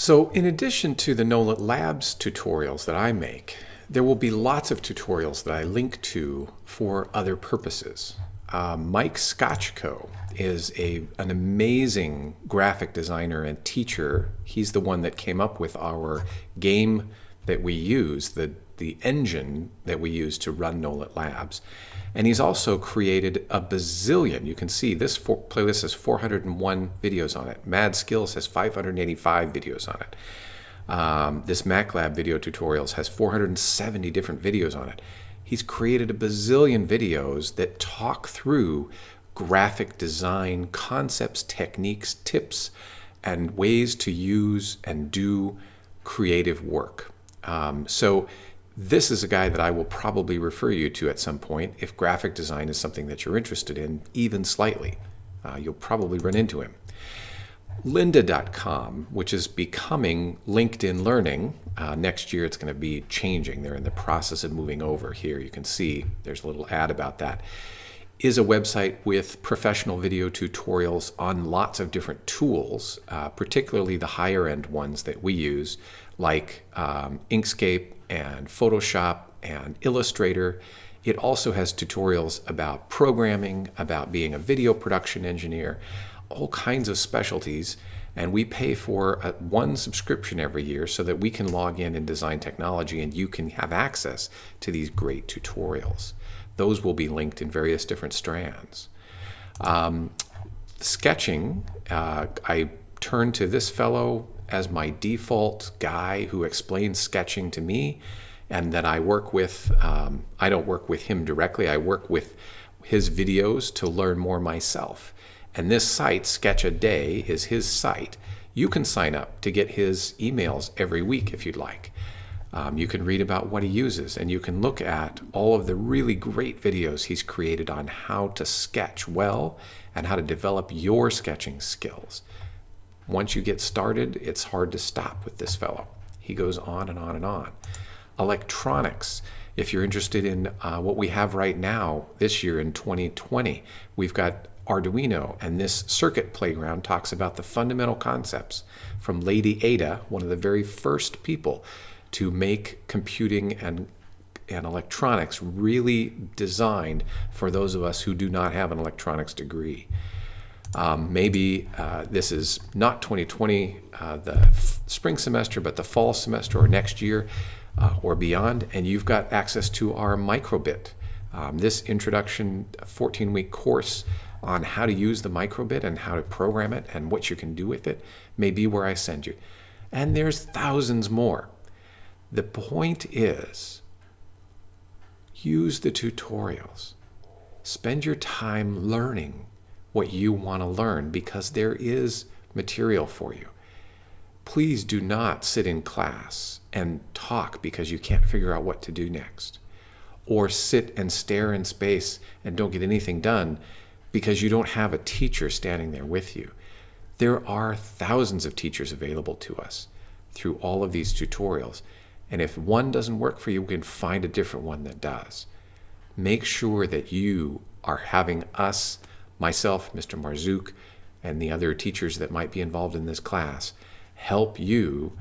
So in addition to the NOLIT Labs tutorials that I make, there will be lots of tutorials that I link to for other purposes. Mike Scotchko is an amazing graphic designer and teacher. He's the one that came up with our game that we use, the engine that we use to run NOLIT Labs. And he's also created a bazillion. You can see this playlist has 401 videos on it. Mad Skills has 585 videos on it. This MacLab video tutorials has 470 different videos on it. He's created a bazillion videos that talk through graphic design concepts, techniques, tips, and ways to use and do creative work. So this is a guy that I will probably refer you to at some point if graphic design is something that you're interested in, even slightly. You'll probably run into him. Lynda.com, which is becoming LinkedIn Learning. Next year it's going to be changing. They're in the process of moving over here. You can see there's a little ad about that. Is a website with professional video tutorials on lots of different tools, particularly the higher end ones that we use, like Inkscape and Photoshop and Illustrator. It also has tutorials about programming, about being a video production engineer, all kinds of specialties. And we pay for one subscription every year so that we can log in design technology and you can have access to these great tutorials. Those will be linked in various different strands. Sketching, I turn to this fellow as my default guy who explains sketching to me and that I work with. I don't work with him directly. I work with his videos to learn more myself. And this site, Sketch a Day, is his site. You can sign up to get his emails every week if you'd like. You can read about what he uses, and you can look at all of the really great videos he's created on how to sketch well and how to develop your sketching skills. Once you get started, it's hard to stop with this fellow. He goes on and on and on. Electronics. If you're interested in what we have right now this year in 2020, we've got Arduino, and this circuit playground talks about the fundamental concepts from Lady Ada, one of the very first people to make computing and electronics really designed for those of us who do not have an electronics degree. Maybe this is not 2020, the spring semester, but the fall semester or next year or beyond, and you've got access to our microbit. This introduction 14-week course on how to use the microbit and how to program it and what you can do with it may be where I send you. And there's thousands more. The point is, use the tutorials. Spend your time learning what you want to learn because there is material for you. Please do not sit in class and talk because you can't figure out what to do next, or sit and stare in space and don't get anything done because you don't have a teacher standing there with you. There are thousands of teachers available to us through all of these tutorials. And if one doesn't work for you, we can find a different one that does. Make sure that you are having us, myself, Mr. Marzouk, and the other teachers that might be involved in this class help you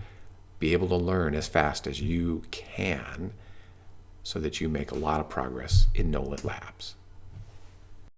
be able to learn as fast as you can so that you make a lot of progress in NOLIT Labs.